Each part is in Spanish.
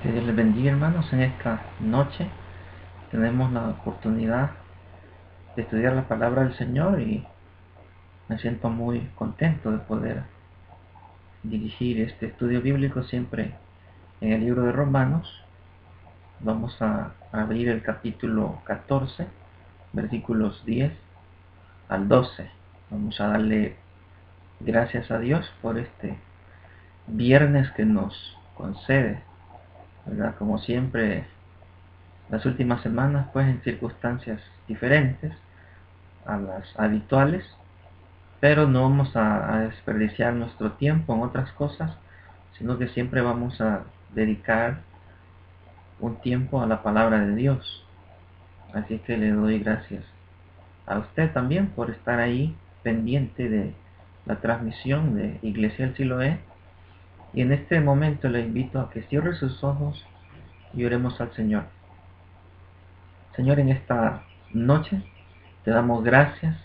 Que Dios les bendiga, hermanos. En esta noche tenemos la oportunidad de estudiar la palabra del Señor y me siento muy contento de poder dirigir este estudio bíblico siempre en el libro de Romanos. Vamos a abrir el capítulo 14, versículos 10 al 12. Vamos a darle gracias a Dios por este viernes que nos concede, ¿verdad? Como siempre, las últimas semanas, pues en circunstancias diferentes a las habituales, pero no vamos a desperdiciar nuestro tiempo en otras cosas, sino que siempre vamos a dedicar un tiempo a la palabra de Dios. Así que le doy gracias a usted también por estar ahí pendiente de la transmisión de Iglesia del Siloé. Y en este momento le invito a que cierre sus ojos y oremos al Señor. Señor, en esta noche te damos gracias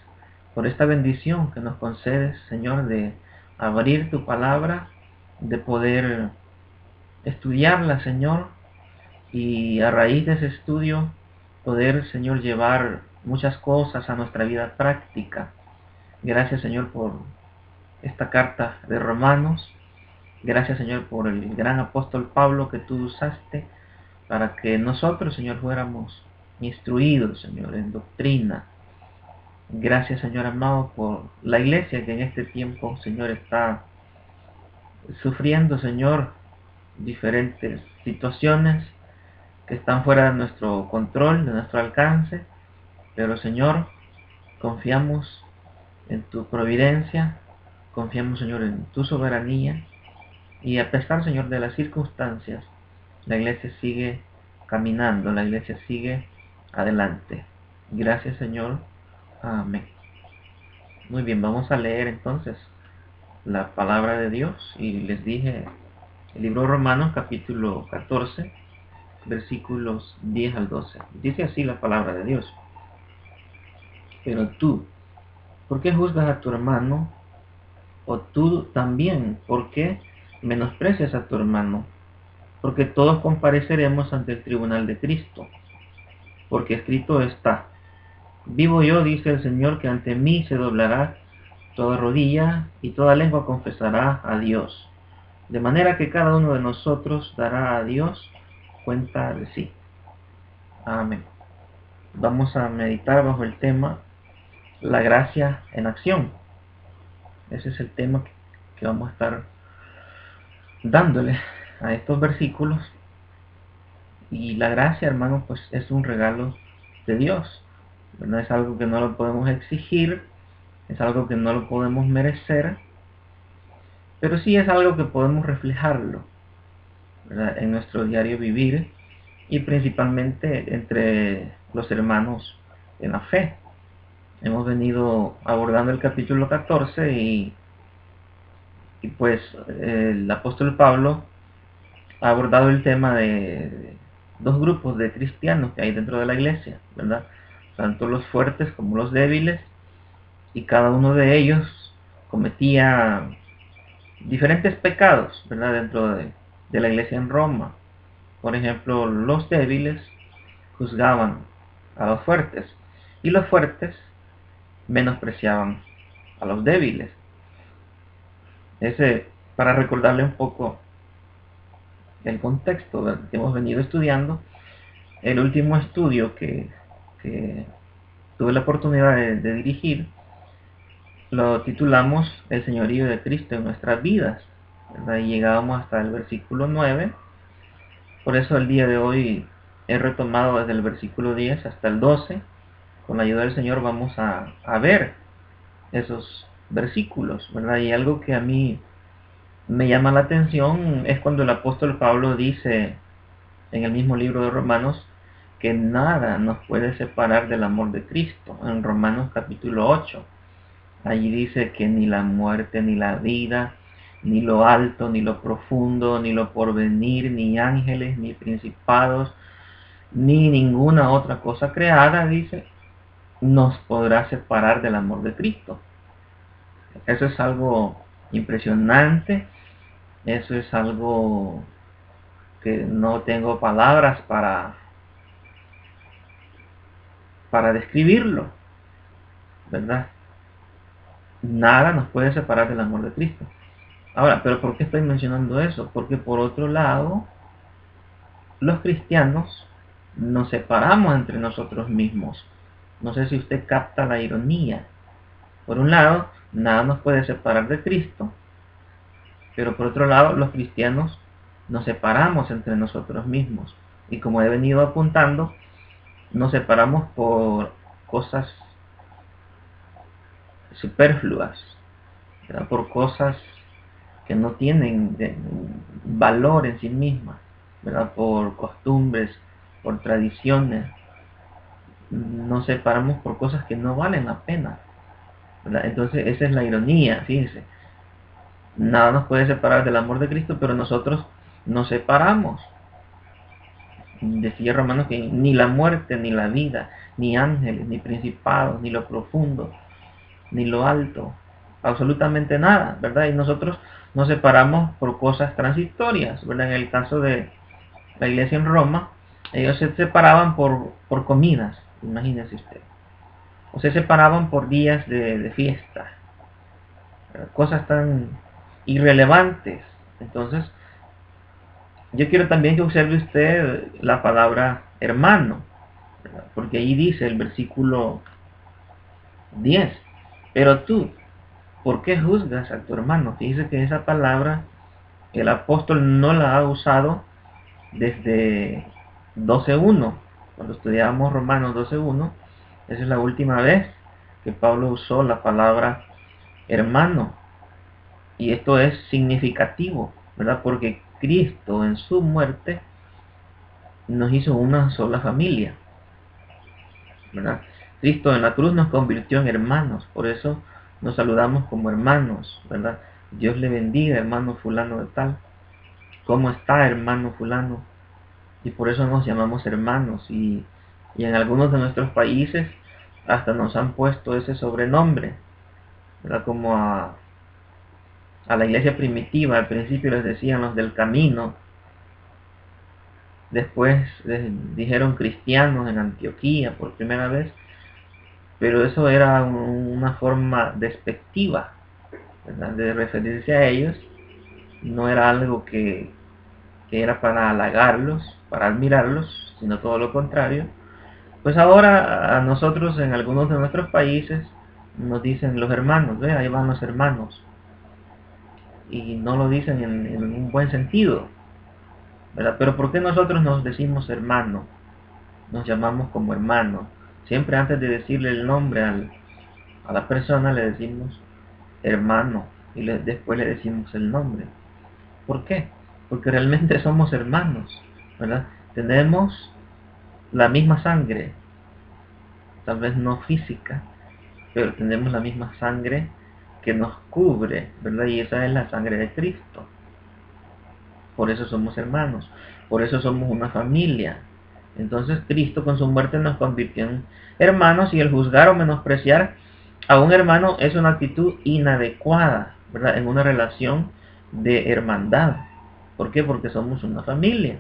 por esta bendición que nos concedes, Señor, de abrir tu palabra, de poder estudiarla, Señor, y a raíz de ese estudio poder, Señor, llevar muchas cosas a nuestra vida práctica. Gracias, Señor, por esta carta de Romanos. Gracias, Señor, por el gran apóstol Pablo que tú usaste para que nosotros, Señor, fuéramos instruidos, Señor, en doctrina. Gracias, Señor amado, por la iglesia que en este tiempo, Señor, está sufriendo, Señor, diferentes situaciones que están fuera de nuestro control, de nuestro alcance. Pero, Señor, confiamos en tu providencia, confiamos, Señor, en tu soberanía. Y a pesar, Señor, de las circunstancias, la iglesia sigue caminando, la iglesia sigue adelante. Gracias, Señor. Amén. Muy bien, vamos a leer entonces la palabra de Dios. Y les dije, el libro de Romanos, capítulo 14, versículos 10 al 12. Dice así la palabra de Dios. Pero tú, ¿por qué juzgas a tu hermano? O tú también, ¿por qué menosprecias a tu hermano? Porque todos compareceremos ante el tribunal de Cristo. Porque escrito está: vivo yo, dice el Señor, que ante mí se doblará toda rodilla y toda lengua confesará a Dios. De manera que cada uno de nosotros dará a Dios cuenta de sí. Amén. Vamos a meditar bajo el tema la gracia en acción. Ese es el tema que vamos a estar dándole a estos versículos. Y la gracia, hermano, pues es un regalo de Dios. No es algo que no lo podemos exigir, es algo que no lo podemos merecer, pero sí es algo que podemos reflejarlo, ¿verdad?, en nuestro diario vivir y principalmente entre los hermanos en la fe. Hemos venido abordando el capítulo 14 y pues el apóstol Pablo ha abordado el tema de dos grupos de cristianos que hay dentro de la iglesia, ¿verdad? Tanto los fuertes como los débiles, y cada uno de ellos cometía diferentes pecados, ¿verdad?, dentro de la iglesia en Roma. Por ejemplo, los débiles juzgaban a los fuertes y los fuertes menospreciaban a los débiles. Ese, para recordarle un poco el contexto que hemos venido estudiando, el último estudio que tuve la oportunidad de dirigir lo titulamos El señorío de Cristo en nuestras vidas, ¿verdad? Y llegábamos hasta el versículo 9. Por eso el día de hoy he retomado desde el versículo 10 hasta el 12. Con la ayuda del Señor vamos a ver esos versículos, ¿verdad? Y algo que a mí me llama la atención es cuando el apóstol Pablo dice en el mismo libro de Romanos que nada nos puede separar del amor de Cristo. En Romanos capítulo 8, allí dice que ni la muerte, ni la vida, ni lo alto, ni lo profundo, ni lo porvenir, ni ángeles, ni principados, ni ninguna otra cosa creada, dice, nos podrá separar del amor de Cristo. Eso es algo impresionante, eso es algo que no tengo palabras para describirlo, ¿verdad? Nada nos puede separar del amor de Cristo. Ahora, ¿pero por qué estoy mencionando eso? Porque por otro lado, los cristianos nos separamos entre nosotros mismos. No sé si usted capta la ironía. Por un lado, nada nos puede separar de Cristo, pero por otro lado, los cristianos nos separamos entre nosotros mismos. Y como he venido apuntando, nos separamos por cosas superfluas, ¿verdad? Por cosas que no tienen valor en sí mismas, ¿verdad? Por costumbres, por tradiciones. Nos separamos por cosas que no valen la pena, ¿verdad? Entonces esa es la ironía, fíjense. Nada nos puede separar del amor de Cristo, pero nosotros nos separamos. Decía Romanos que ni la muerte, ni la vida, ni ángeles, ni principados, ni lo profundo, ni lo alto, absolutamente nada, ¿verdad? Y nosotros nos separamos por cosas transitorias, ¿verdad? En el caso de la iglesia en Roma, ellos se separaban por comidas, imagínense usted. O se separaban por días de fiesta, ¿verdad? Cosas tan irrelevantes. Entonces, yo quiero también que observe usted la palabra hermano, ¿verdad? Porque ahí dice el versículo 10, pero tú, ¿por qué juzgas a tu hermano? Fíjese que esa palabra el apóstol no la ha usado desde 12.1. Cuando estudiábamos Romanos 12.1, esa es la última vez que Pablo usó la palabra hermano. Y esto es significativo, ¿verdad? Porque Cristo en su muerte nos hizo una sola familia, ¿verdad? Cristo en la cruz nos convirtió en hermanos, por eso nos saludamos como hermanos, ¿verdad? Dios le bendiga, hermano fulano de tal. ¿Cómo está, hermano fulano? Y por eso nos llamamos hermanos. Y en algunos de nuestros países hasta nos han puesto ese sobrenombre, ¿verdad? Como a la iglesia primitiva, al principio les decían los del camino, después les dijeron cristianos en Antioquía por primera vez, pero eso era una forma despectiva, ¿verdad? De referirse a ellos, no era algo que era para halagarlos, para admirarlos, sino todo lo contrario. Pues ahora a nosotros en algunos de nuestros países nos dicen los hermanos, ¿ve? Ahí van los hermanos. Y no lo dicen en un buen sentido, ¿verdad? Pero ¿por qué nosotros nos decimos hermano? Nos llamamos como hermano. Siempre antes de decirle el nombre a la persona le decimos hermano y después le decimos el nombre. ¿Por qué? Porque realmente somos hermanos, ¿verdad? Tenemos la misma sangre, tal vez no física, pero tenemos la misma sangre que nos cubre, ¿verdad? Y esa es la sangre de Cristo. Por eso somos hermanos, por eso somos una familia. Entonces Cristo con su muerte nos convirtió en hermanos, y el juzgar o menospreciar a un hermano es una actitud inadecuada, ¿verdad? En una relación de hermandad. ¿Por qué? Porque somos una familia.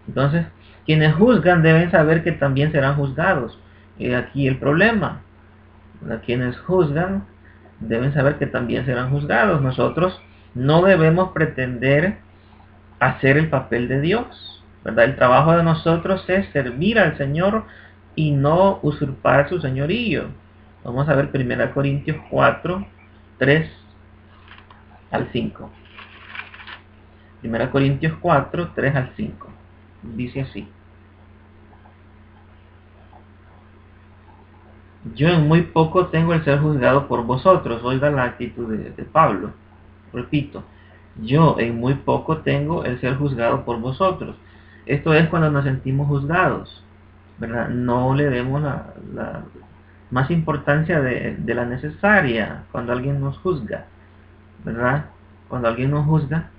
Entonces, quienes juzgan deben saber que también serán juzgados. Y aquí el problema. Quienes juzgan deben saber que también serán juzgados. Nosotros no debemos pretender hacer el papel de Dios, ¿verdad? El trabajo de nosotros es servir al Señor y no usurpar su señorío. Vamos a ver 1 Corintios 4, 3 al 5. 1 Corintios 4, 3 al 5. Dice así: yo en muy poco tengo el ser juzgado por vosotros. Oiga la actitud de Pablo. Repito, yo en muy poco tengo el ser juzgado por vosotros. Esto es cuando nos sentimos juzgados, ¿verdad? No le demos la más importancia de la necesaria cuando alguien nos juzga, ¿verdad? Cuando alguien nos juzga,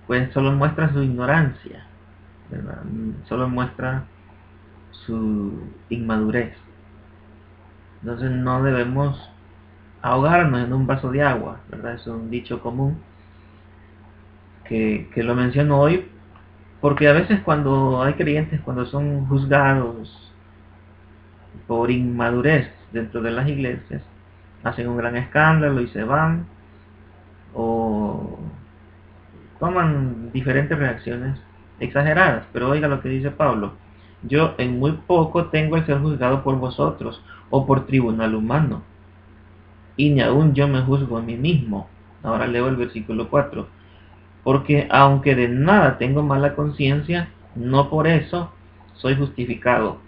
pues solo muestra su ignorancia, ¿verdad? Solo muestra su inmadurez. Entonces no debemos ahogarnos en un vaso de agua, ¿verdad? Es un dicho común que lo menciono hoy, porque a veces cuando hay creyentes, cuando son juzgados por inmadurez dentro de las iglesias, hacen un gran escándalo y se van, o toman diferentes reacciones exageradas. Pero oiga lo que dice Pablo: yo en muy poco tengo el ser juzgado por vosotros o por tribunal humano, y ni aun yo me juzgo a mí mismo. Ahora leo el versículo 4: porque aunque de nada tengo mala conciencia, no por eso soy justificado.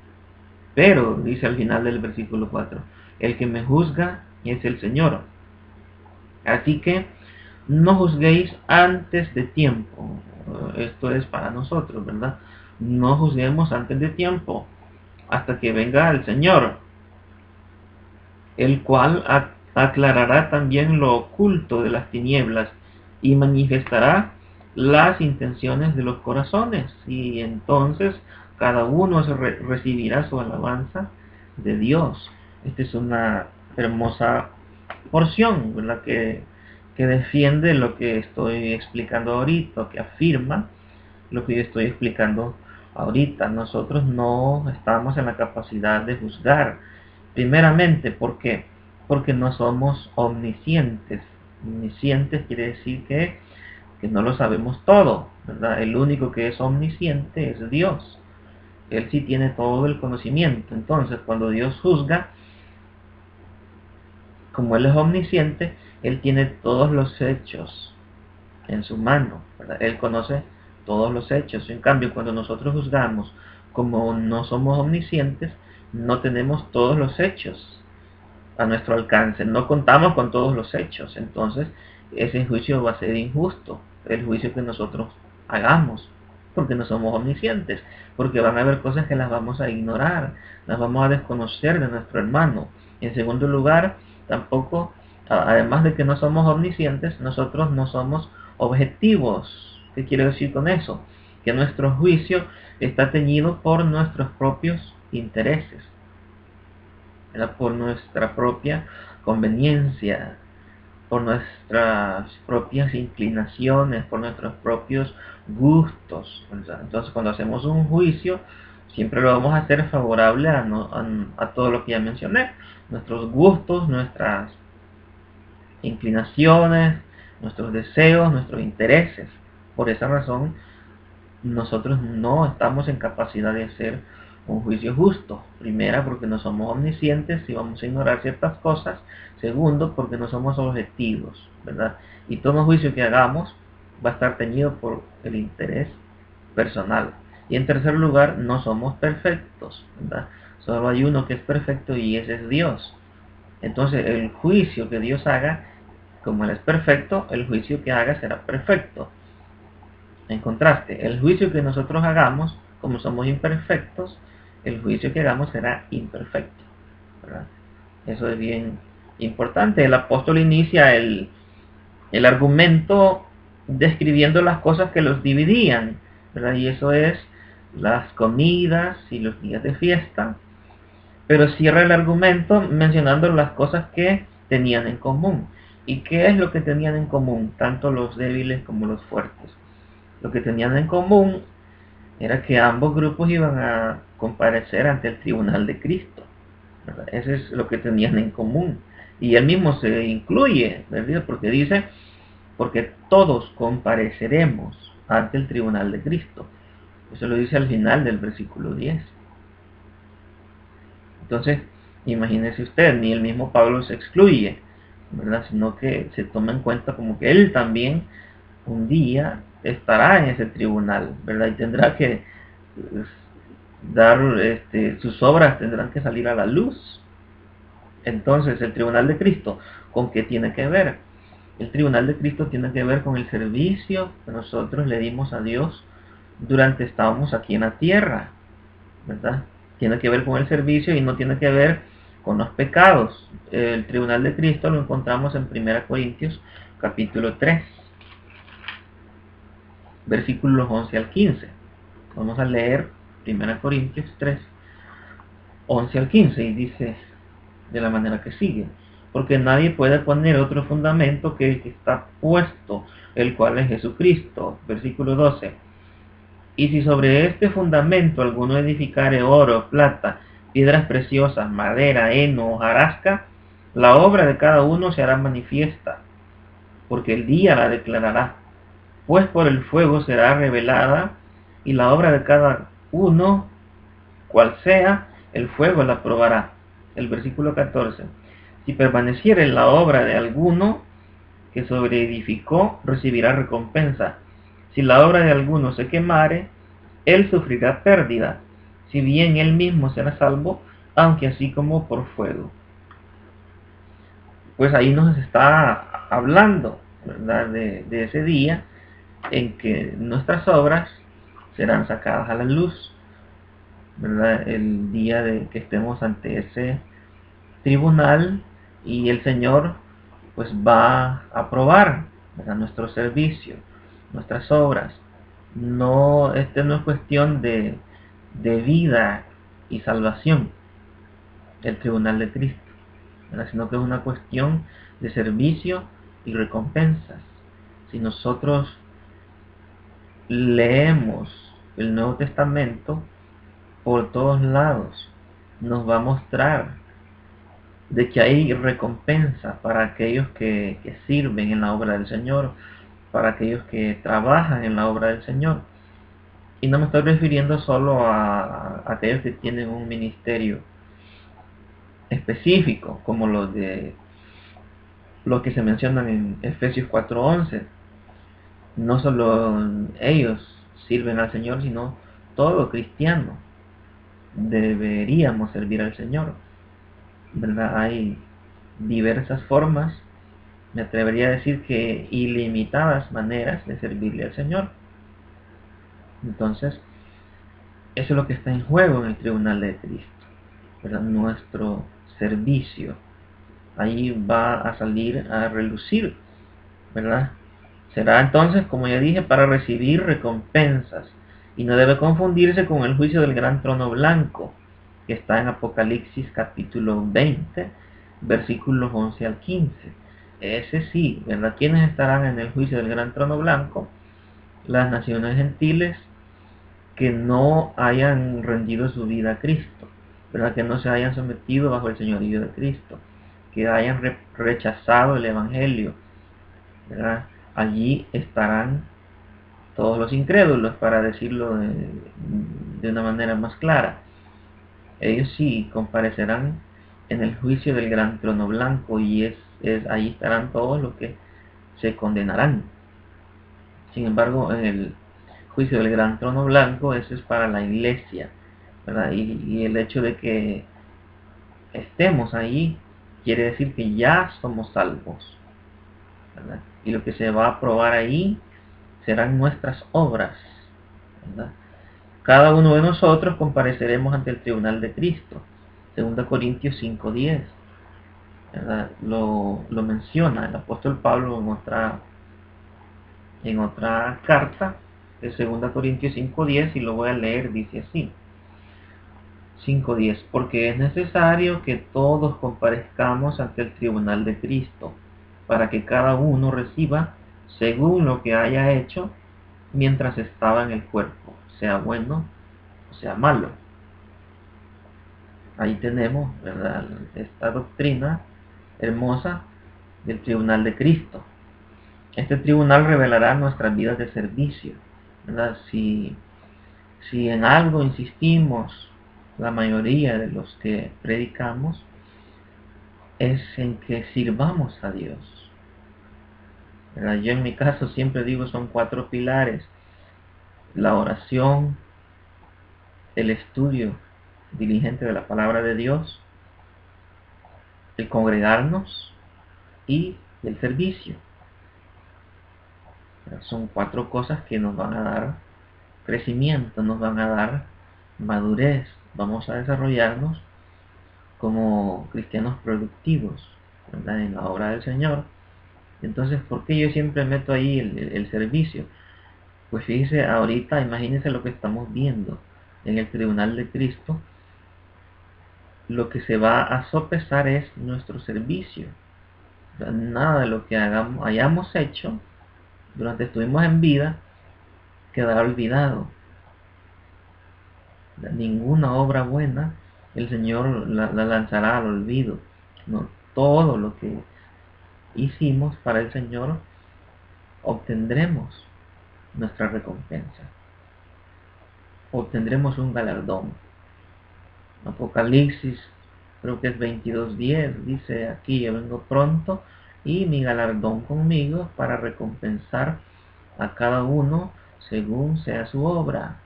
Pero, dice al final del versículo 4, el que me juzga es el Señor. Así que no juzguéis antes de tiempo. Esto es para nosotros, ¿verdad? No juzguemos antes de tiempo, hasta que venga el Señor, el cual aclarará también lo oculto de las tinieblas y manifestará las intenciones de los corazones. Y entonces cada uno recibirá su alabanza de Dios. Esta es una hermosa porción, ¿verdad? Que defiende lo que estoy explicando ahorita, que afirma lo que yo estoy explicando ahorita. Nosotros no estamos en la capacidad de juzgar. Primeramente, ¿por qué? Porque no somos omniscientes. Omniscientes quiere decir que no lo sabemos todo, ¿verdad? El único que es omnisciente es Dios. Él sí tiene todo el conocimiento. Entonces, cuando Dios juzga, como Él es omnisciente, Él tiene todos los hechos en su mano, ¿verdad? Él conoce todos los hechos. En cambio, cuando nosotros juzgamos, como no somos omniscientes, no tenemos todos los hechos a nuestro alcance, no contamos con todos los hechos. Entonces ese juicio va a ser injusto, el juicio que nosotros hagamos, porque no somos omniscientes, porque van a haber cosas que las vamos a ignorar, las vamos a desconocer de nuestro hermano. En segundo lugar, tampoco, además de que no somos omniscientes, nosotros no somos objetivos. ¿Qué quiero decir con eso? Que nuestro juicio está teñido por nuestros propios intereses, por nuestra propia conveniencia, por nuestras propias inclinaciones, por nuestros propios gustos. Entonces, cuando hacemos un juicio, siempre lo vamos a hacer favorable a todo lo que ya mencioné: nuestros gustos, nuestras inclinaciones, nuestros deseos, nuestros intereses. Por esa razón, nosotros no estamos en capacidad de hacer un juicio justo. Primera, porque no somos omniscientes y vamos a ignorar ciertas cosas. Segundo, porque no somos objetivos, ¿verdad? Y todo juicio que hagamos va a estar teñido por el interés personal. Y en tercer lugar, no somos perfectos, ¿verdad? Solo hay uno que es perfecto y ese es Dios. Entonces, el juicio que Dios haga, como Él es perfecto, el juicio que haga será perfecto. En contraste, el juicio que nosotros hagamos, como somos imperfectos, el juicio que hagamos será imperfecto, ¿verdad? Eso es bien importante. El apóstol inicia el argumento describiendo las cosas que los dividían, ¿verdad? Y eso es las comidas y los días de fiesta, pero cierra el argumento mencionando las cosas que tenían en común. ¿Y qué es lo que tenían en común, tanto los débiles como los fuertes? Lo que tenían en común era que ambos grupos iban a comparecer ante el tribunal de Cristo, ¿verdad? Eso es lo que tenían en común. Y él mismo se incluye, ¿verdad? Porque dice: porque todos compareceremos ante el tribunal de Cristo. Eso lo dice al final del versículo 10. Entonces, imagínese usted, ni el mismo Pablo se excluye, ¿verdad? Sino que se toma en cuenta como que él también un día estará en ese tribunal, ¿verdad? Y tendrá que dar, sus obras tendrán que salir a la luz. Entonces, el tribunal de Cristo, ¿con qué tiene que ver? El tribunal de Cristo tiene que ver con el servicio que nosotros le dimos a Dios durante estábamos aquí en la tierra, ¿verdad? Tiene que ver con el servicio y no tiene que ver con los pecados. El tribunal de Cristo lo encontramos en 1 Corintios capítulo 3, versículos 11 al 15. Vamos a leer 1 Corintios 3, 11 al 15, y dice de la manera que sigue: porque nadie puede poner otro fundamento que el que está puesto, el cual es Jesucristo. Versículo 12. Y si sobre este fundamento alguno edificare oro, plata, piedras preciosas, madera, heno, hojarasca, la obra de cada uno se hará manifiesta, porque el día la declarará, pues por el fuego será revelada, y la obra de cada uno, cual sea, el fuego la probará. El versículo 14. Si permaneciere la obra de alguno que sobreedificó, recibirá recompensa. Si la obra de alguno se quemare, él sufrirá pérdida, si bien él mismo será salvo, aunque así como por fuego. Pues ahí nos está hablando, ¿verdad?, de ese día en que nuestras obras serán sacadas a la luz, ¿verdad? El día de que estemos ante ese tribunal y el Señor pues va a probar, ¿verdad?, nuestro servicio, nuestras obras. No, no es cuestión de vida y salvación, el tribunal de Cristo, ¿verdad?, sino que es una cuestión de servicio y recompensas. Si nosotros leemos el Nuevo Testamento, por todos lados nos va a mostrar de que hay recompensa para aquellos que sirven en la obra del Señor, para aquellos que trabajan en la obra del Señor. Y no me estoy refiriendo solo a aquellos que tienen un ministerio específico, como los que se mencionan en Efesios 4:11. No solo ellos sirven al Señor, sino todo cristiano deberíamos servir al Señor, ¿verdad? Hay diversas formas, me atrevería a decir que ilimitadas maneras de servirle al Señor. Entonces, eso es lo que está en juego en el tribunal de Cristo, ¿verdad? Nuestro servicio. Ahí va a salir a relucir, ¿verdad? Será entonces, como ya dije, para recibir recompensas. Y no debe confundirse con el juicio del gran trono blanco, que está en Apocalipsis capítulo 20, versículos 11 al 15. Ese sí, ¿verdad? ¿Quiénes estarán en el juicio del gran trono blanco? Las naciones gentiles que no hayan rendido su vida a Cristo, ¿verdad? Que no se hayan sometido bajo el señorío de Cristo, que hayan rechazado el Evangelio, ¿verdad? Allí estarán todos los incrédulos, para decirlo de una manera más clara. Ellos sí comparecerán en el juicio del gran trono blanco, y ahí estarán todos los que se condenarán. Sin embargo, en el juicio del gran trono blanco, eso es para la iglesia, ¿verdad? Y el hecho de que estemos ahí quiere decir que ya somos salvos, ¿verdad? Y lo que se va a probar ahí serán nuestras obras, ¿verdad? Cada uno de nosotros compareceremos ante el tribunal de Cristo. 2 Corintios 5:10, ¿verdad? Lo menciona el apóstol Pablo en otra carta, de 2 Corintios 5:10, y lo voy a leer. Dice así: 5:10, porque es necesario que todos comparezcamos ante el tribunal de Cristo, para que cada uno reciba según lo que haya hecho mientras estaba en el cuerpo, sea bueno o sea malo. Ahí tenemos, ¿verdad?, esta doctrina hermosa del tribunal de Cristo. Este tribunal revelará nuestras vidas de servicio, ¿verdad? Si en algo insistimos, la mayoría de los que predicamos, es en que sirvamos a Dios, ¿verdad? Yo en mi caso siempre digo, son 4 pilares: la oración, el estudio diligente de la palabra de Dios, el congregarnos y el servicio. Son 4 cosas que nos van a dar crecimiento, nos van a dar madurez. Vamos a desarrollarnos como cristianos productivos, ¿verdad?, en la obra del Señor. Entonces, ¿por qué yo siempre meto ahí el servicio? Pues fíjese, ahorita imagínense lo que estamos viendo en el tribunal de Cristo. Lo que se va a sopesar es nuestro servicio, O sea, nada de lo que hayamos hecho durante estuvimos en vida quedará olvidado. Ninguna obra buena el Señor la lanzará al olvido. No, todo lo que hicimos para el Señor obtendremos nuestra recompensa, obtendremos un galardón. Apocalipsis, creo que es 22:10, dice: aquí yo vengo pronto y mi galardón conmigo para recompensar a cada uno según sea su obra.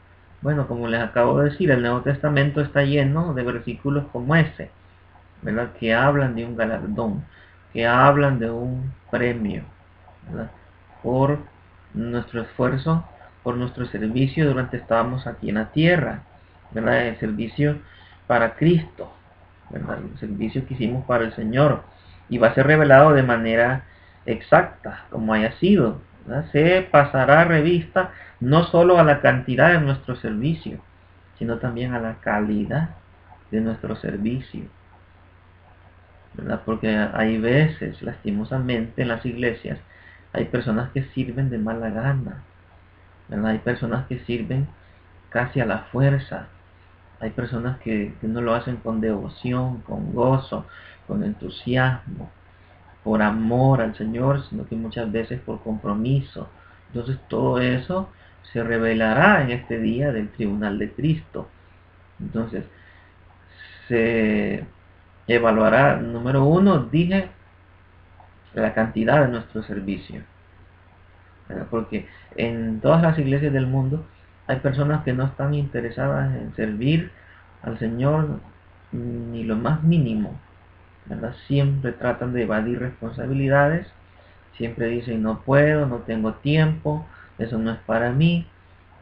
Bueno, como les acabo de decir, el Nuevo Testamento está lleno de versículos como ese, ¿verdad? Que hablan de un galardón, que hablan de un premio, ¿verdad? Por nuestro esfuerzo, por nuestro servicio durante estábamos aquí en la tierra, ¿verdad? El servicio para Cristo, ¿verdad? El servicio que hicimos para el Señor, y va a ser revelado de manera exacta, como haya sido, ¿verdad? Se pasará revista no solo a la cantidad de nuestro servicio, sino también a la calidad de nuestro servicio, ¿verdad? Porque hay veces, lastimosamente, en las iglesias hay personas que sirven de mala gana, ¿verdad? Hay personas que sirven casi a la fuerza, hay personas que no lo hacen con devoción, con gozo, con entusiasmo, por amor al Señor, sino que muchas veces por compromiso. Entonces todo eso se revelará en este día del tribunal de Cristo. Entonces se evaluará, número uno, dije, la cantidad de nuestro servicio, ¿verdad? Porque en todas las iglesias del mundo hay personas que no están interesadas en servir al Señor ni lo más mínimo, ¿verdad? Siempre tratan de evadir responsabilidades, siempre dicen: no puedo, no tengo tiempo, eso no es para mí,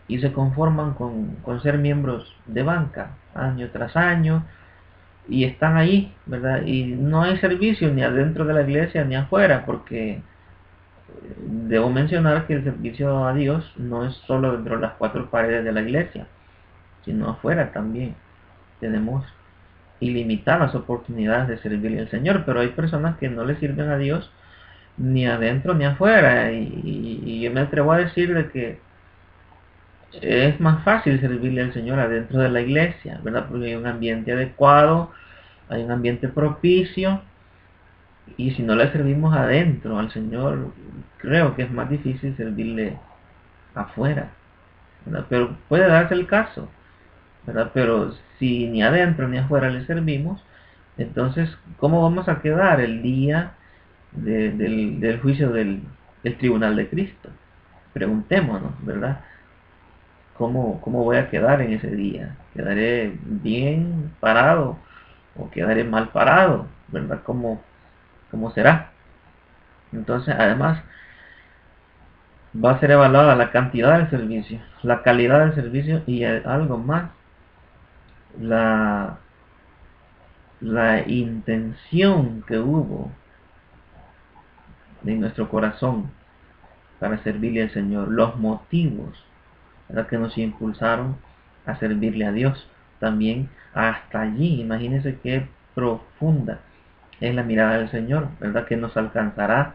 y se conforman con ser miembros de banca año tras año, y están ahí, ¿verdad? Y no hay servicio ni adentro de la iglesia ni afuera, porque debo mencionar que el servicio a Dios no es solo dentro de las cuatro paredes de la iglesia, sino afuera también. Tenemos ilimitadas oportunidades de servirle al Señor, pero hay personas que no le sirven a Dios ni adentro ni afuera, y yo me atrevo a decir de que es más fácil servirle al Señor adentro de la iglesia, ¿verdad? Porque hay un ambiente adecuado, hay un ambiente propicio, y si no le servimos adentro al Señor, creo que es más difícil servirle afuera, ¿verdad? Pero puede darse el caso, ¿verdad? Pero si ni adentro ni afuera le servimos, entonces, ¿cómo vamos a quedar el día del juicio del tribunal de Cristo? Preguntémonos, ¿verdad? ¿Cómo voy a quedar en ese día? ¿Quedaré bien parado o quedaré mal parado? ¿Verdad? ¿Cómo será? Entonces, además, va a ser evaluada la cantidad del servicio, la calidad del servicio, y algo más, la, la intención que hubo en nuestro corazón para servirle al Señor, los motivos, ¿verdad?, que nos impulsaron a servirle a Dios. También hasta allí, imagínense qué profunda es la mirada del Señor, ¿verdad?, que nos alcanzará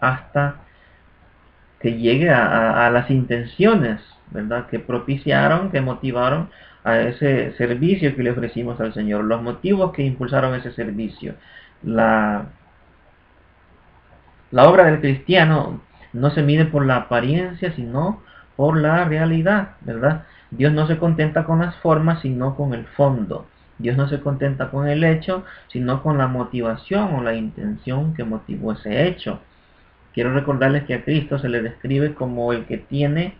hasta que llegue a las intenciones, ¿verdad?, que propiciaron, que motivaron a ese servicio que le ofrecimos al Señor, los motivos que impulsaron ese servicio. La, la obra del cristiano no se mide por la apariencia, sino por la realidad, ¿verdad? Dios no se contenta con las formas, sino con el fondo. Dios no se contenta con el hecho, sino con la motivación o la intención que motivó ese hecho. Quiero recordarles que a Cristo se le describe como el que tiene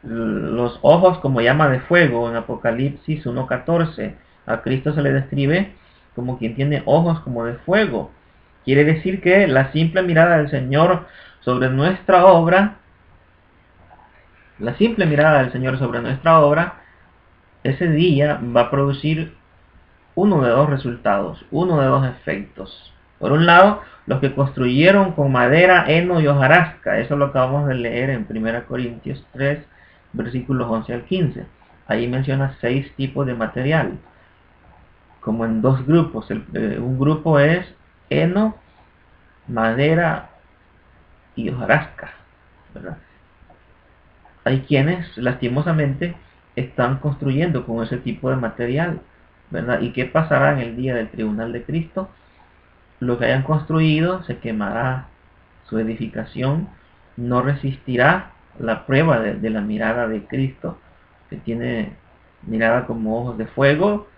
los ojos como llama de fuego en Apocalipsis 1:14. A Cristo se le describe como quien tiene ojos como de fuego. Quiere decir que la simple mirada del Señor sobre nuestra obra, la simple mirada del Señor sobre nuestra obra, ese día va a producir uno de dos resultados, uno de dos efectos. Por un lado, los que construyeron con madera, heno y hojarasca, eso lo acabamos de leer en 1 Corintios 3, versículos 11 al 15. Ahí menciona 6 tipos de material, como en dos grupos. Un grupo es heno madera y hojarasca, ¿verdad? Hay quienes lastimosamente están construyendo con ese tipo de material, ¿verdad? ¿Y qué pasará en el día del tribunal de Cristo? Lo que hayan construido se quemará, su edificación no resistirá la prueba de la mirada de Cristo, que tiene mirada como ojos de fuego,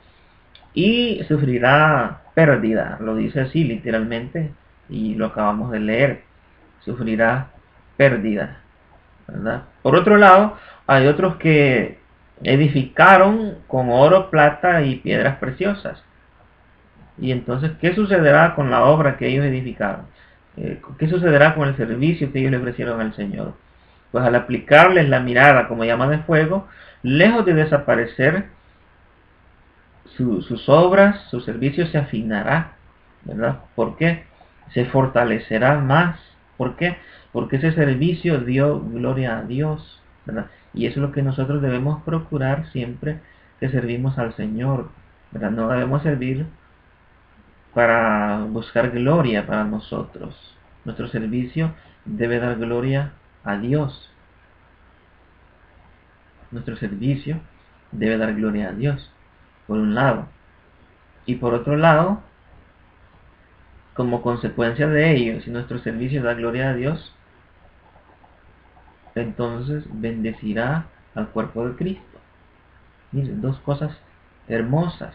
y sufrirá pérdida, lo dice así literalmente, y lo acabamos de leer, sufrirá pérdida, ¿verdad? Por otro lado, hay otros que edificaron con oro, plata y piedras preciosas. Y entonces, ¿qué sucederá con la obra que ellos edificaron? ¿Qué sucederá con el servicio que ellos le ofrecieron al Señor? Pues al aplicarles la mirada como llama de fuego, lejos de desaparecer, sus obras, su servicio se afinará, ¿verdad? ¿Por qué? Se fortalecerá más. ¿Por qué? Porque ese servicio dio gloria a Dios, ¿verdad? Y eso es lo que nosotros debemos procurar siempre que servimos al Señor, ¿verdad? No debemos servir para buscar gloria para nosotros. Nuestro servicio debe dar gloria a Dios. Nuestro servicio debe dar gloria a Dios, por un lado. Y por otro lado, como consecuencia de ello, si nuestro servicio da gloria a Dios, entonces bendecirá al cuerpo de Cristo. Miren, dos cosas hermosas,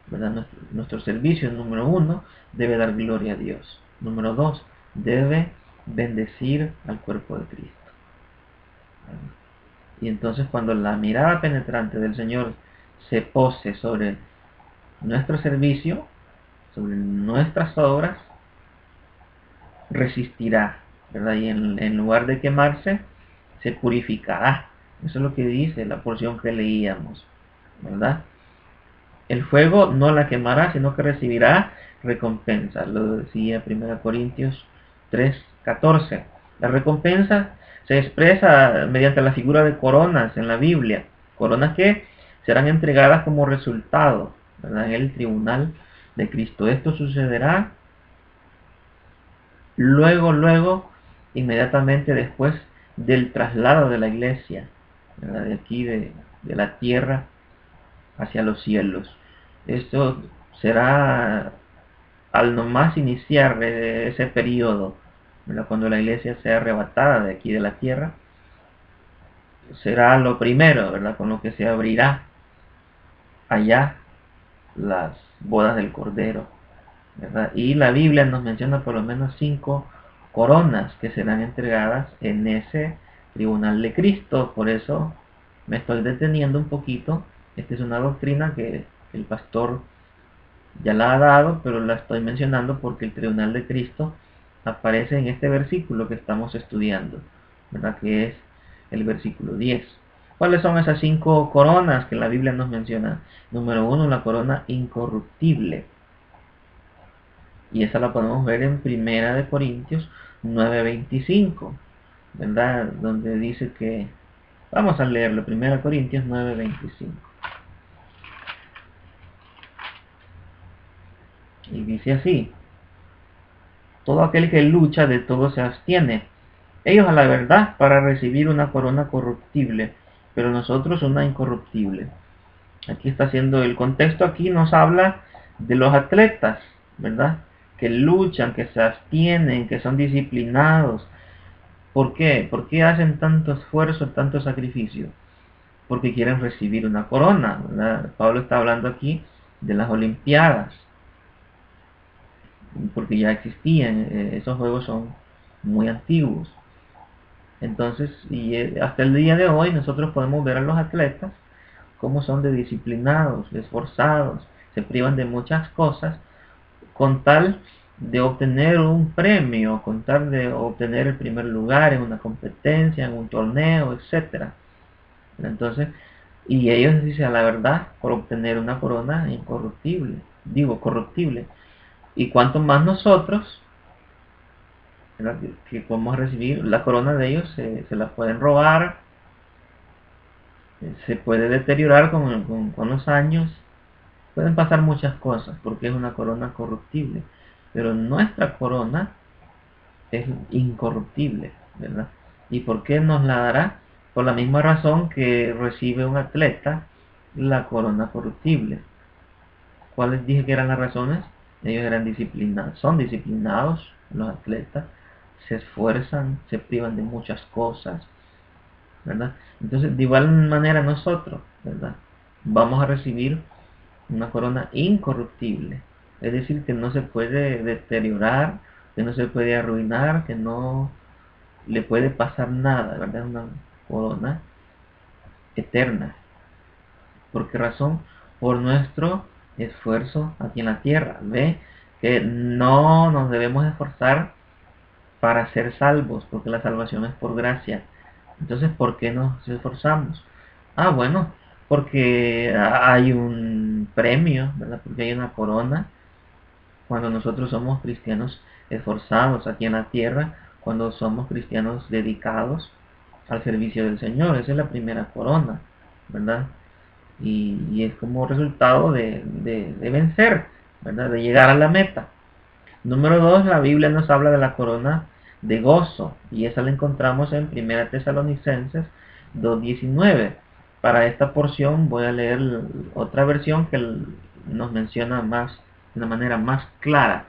¿verdad? Nuestro servicio, número uno, debe dar gloria a Dios. Número dos, debe bendecir al cuerpo de Cristo. Y entonces cuando la mirada penetrante del Señor se pose sobre nuestro servicio, sobre nuestras obras, resistirá, ¿verdad? Y en lugar de quemarse, se purificará. Eso es lo que dice la porción que leíamos, ¿verdad? El fuego no la quemará, sino que recibirá recompensa. Lo decía 1 Corintios 3:14. La recompensa se expresa mediante la figura de coronas en la Biblia. Coronas que serán entregadas como resultado, ¿verdad? En el tribunal de Cristo. Esto sucederá luego, inmediatamente después del traslado de la iglesia, ¿verdad? De aquí, de la tierra hacia los cielos. Esto será al nomás iniciar ese periodo, ¿verdad? Cuando la iglesia sea arrebatada de aquí de la tierra, será lo primero, ¿verdad? Con lo que se abrirá allá las bodas del Cordero, ¿verdad? Y la Biblia nos menciona por lo menos 5 coronas que serán entregadas en ese tribunal de Cristo. Por eso me estoy deteniendo un poquito. Esta es una doctrina que el pastor ya la ha dado, pero la estoy mencionando porque el tribunal de Cristo aparece en este versículo que estamos estudiando, ¿verdad? Que es el versículo 10. ¿Cuáles son esas 5 coronas que la Biblia nos menciona? Número 1, la corona incorruptible. Y esa la podemos ver en 1 Corintios 9:25, ¿verdad? Donde dice que, vamos a leerlo, 1 Corintios 9:25. Y dice así: todo aquel que lucha de todo se abstiene. Ellos a la verdad para recibir una corona corruptible, pero nosotros una incorruptible. Aquí está haciendo el contexto, aquí nos habla de los atletas, ¿verdad? Que luchan, que se abstienen, que son disciplinados. ¿Por qué? ¿Por qué hacen tanto esfuerzo, tanto sacrificio? Porque quieren recibir una corona, ¿verdad? Pablo está hablando aquí de las Olimpiadas, porque ya existían, esos juegos son muy antiguos. Entonces, y hasta el día de hoy nosotros podemos ver a los atletas cómo son de disciplinados, de esforzados, se privan de muchas cosas con tal de obtener un premio, con tal de obtener el primer lugar en una competencia, en un torneo, etcétera. Entonces, y ellos dicen la verdad por obtener una corona incorruptible, digo corruptible. Y cuanto más nosotros, ¿verdad? Que podemos recibir la corona de ellos, se la pueden robar, se puede deteriorar con los años, pueden pasar muchas cosas porque es una corona corruptible. Pero nuestra corona es incorruptible, ¿verdad? ¿Y por qué nos la dará? Por la misma razón que recibe un atleta la corona corruptible. ¿Cuáles dije que eran las razones? Ellos eran disciplinados, son disciplinados los atletas, se esfuerzan, se privan de muchas cosas, ¿verdad? Entonces, de igual manera nosotros, ¿verdad? Vamos a recibir una corona incorruptible, es decir, que no se puede deteriorar, que no se puede arruinar, que no le puede pasar nada, ¿verdad? Una corona eterna. ¿Por qué razón? Por nuestro esfuerzo aquí en la tierra. Ve que no nos debemos esforzar para ser salvos, porque la salvación es por gracia. Entonces, ¿por qué nos esforzamos? Ah, bueno, porque hay un premio, ¿verdad? Porque hay una corona cuando nosotros somos cristianos esforzados aquí en la tierra, cuando somos cristianos dedicados al servicio del Señor. Esa es la primera corona, ¿verdad? Y es como resultado de vencer, ¿verdad? De llegar a la meta. Número 2, la Biblia nos habla de la corona de gozo, y esa la encontramos en 1 Tesalonicenses 2:19. Para esta porción voy a leer otra versión que nos menciona más, de una manera más clara,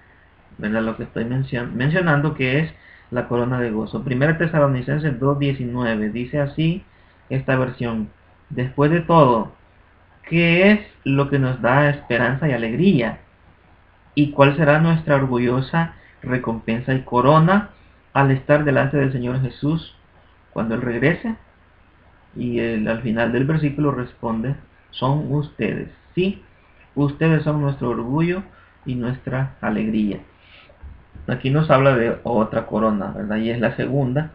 ¿verdad? Lo que estoy mencionando, que es la corona de gozo. 1 Tesalonicenses 2:19 dice así esta versión: después de todo, ¿qué es lo que nos da esperanza y alegría? ¿Y cuál será nuestra orgullosa recompensa y corona al estar delante del Señor Jesús cuando Él regrese? Y él, al final del versículo, responde: son ustedes. Sí, ustedes son nuestro orgullo y nuestra alegría. Aquí nos habla de otra corona, ¿verdad? Y es la segunda,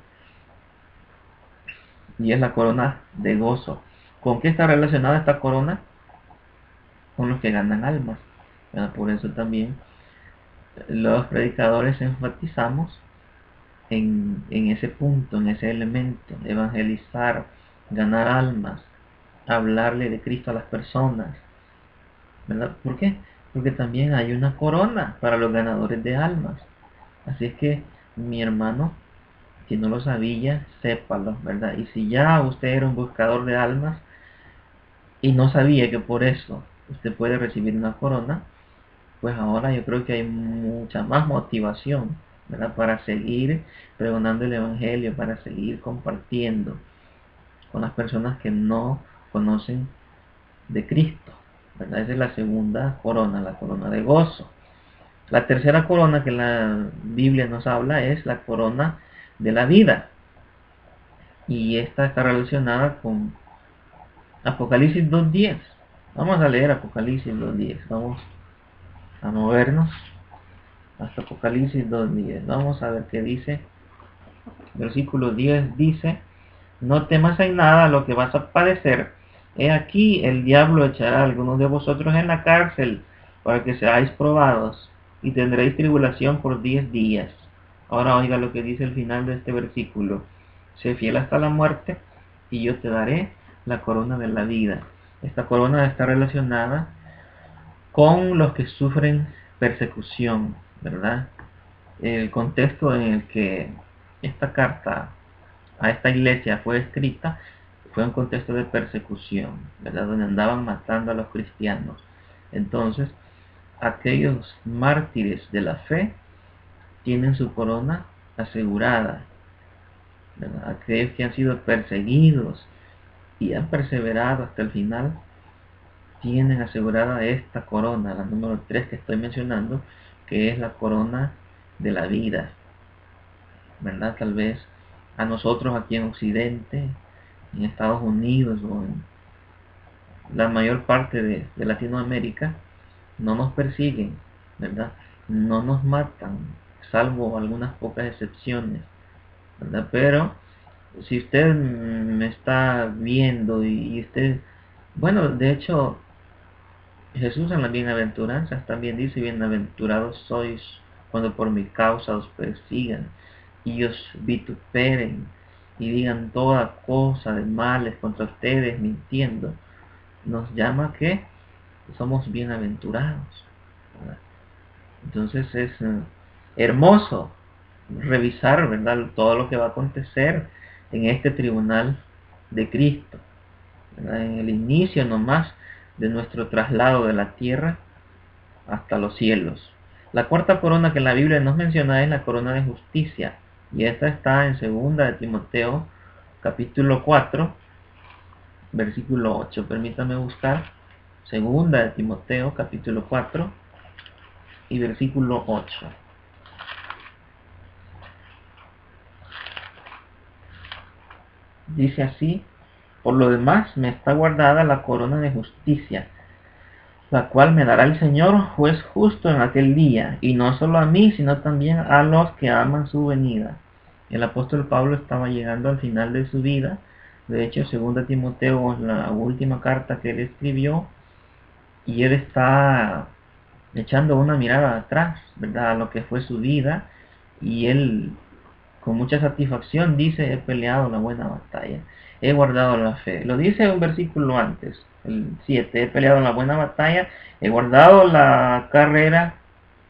y es la corona de gozo. ¿Con qué está relacionada esta corona? Con los que ganan almas, ¿verdad? Por eso también los predicadores enfatizamos en ese punto, en ese elemento: evangelizar, ganar almas, hablarle de Cristo a las personas, ¿verdad? ¿Por qué? Porque también hay una corona para los ganadores de almas. Así es que, mi hermano, si no lo sabía, sépalo, ¿verdad? Y si ya usted era un buscador de almas y no sabía que por eso usted puede recibir una corona, pues ahora yo creo que hay mucha más motivación, ¿verdad? Para seguir pregonando el Evangelio, para seguir compartiendo con las personas que no conocen de Cristo, ¿verdad? Esa es la segunda corona, la corona de gozo. La tercera corona que la Biblia nos habla es la corona de la vida, y esta está relacionada con Apocalipsis 2:10. Vamos a leer Apocalipsis 2:10. Vamos a movernos hasta Apocalipsis 2:10. Vamos a ver qué dice. Versículo 10 dice: no temas en nada lo que vas a padecer. He aquí, el diablo echará a algunos de vosotros en la cárcel para que seáis probados, y tendréis tribulación por 10 días. Ahora oiga lo que dice el final de este versículo: sé fiel hasta la muerte, y yo te daré la corona de la vida. Esta corona está relacionada con los que sufren persecución, ¿verdad? El contexto en el que esta carta a esta iglesia fue escrita fue un contexto de persecución, ¿verdad? Donde andaban matando a los cristianos. Entonces, aquellos mártires de la fe tienen su corona asegurada, ¿verdad? Aquellos que han sido perseguidos y han perseverado hasta el final tienen asegurada esta corona, la número 3 que estoy mencionando, que es la corona de la vida, ¿verdad? Tal vez a nosotros aquí en Occidente, en Estados Unidos o en la mayor parte de Latinoamérica, no nos persiguen, ¿verdad? No nos matan, salvo algunas pocas excepciones, ¿verdad? Pero si usted me está viendo y usted, bueno, de hecho, Jesús en las bienaventuranzas también dice: bienaventurados sois cuando por mi causa os persigan y os vituperen y digan toda cosa de males contra ustedes mintiendo. Nos llama que somos bienaventurados, ¿verdad? Entonces es hermoso, revisar, ¿verdad?, todo lo que va a acontecer en este tribunal de Cristo, ¿verdad?, en el inicio nomás de nuestro traslado de la tierra hasta los cielos. La cuarta corona que la Biblia nos menciona es la corona de justicia, y esta está en 2 de Timoteo capítulo 4 versículo 8. Permítame buscar 2 de Timoteo capítulo 4 y versículo 8. Dice así: por lo demás me está guardada la corona de justicia, la cual me dará el Señor, juez justo, en aquel día, y no solo a mí, sino también a los que aman su venida. El apóstol Pablo estaba llegando al final de su vida. De hecho, 2 Timoteo es la última carta que él escribió, y él está echando una mirada atrás, ¿verdad?, a lo que fue su vida, y él con mucha satisfacción dice: he peleado la buena batalla, he guardado la fe. Lo dice un versículo antes, el 7: he peleado la buena batalla, he guardado la carrera,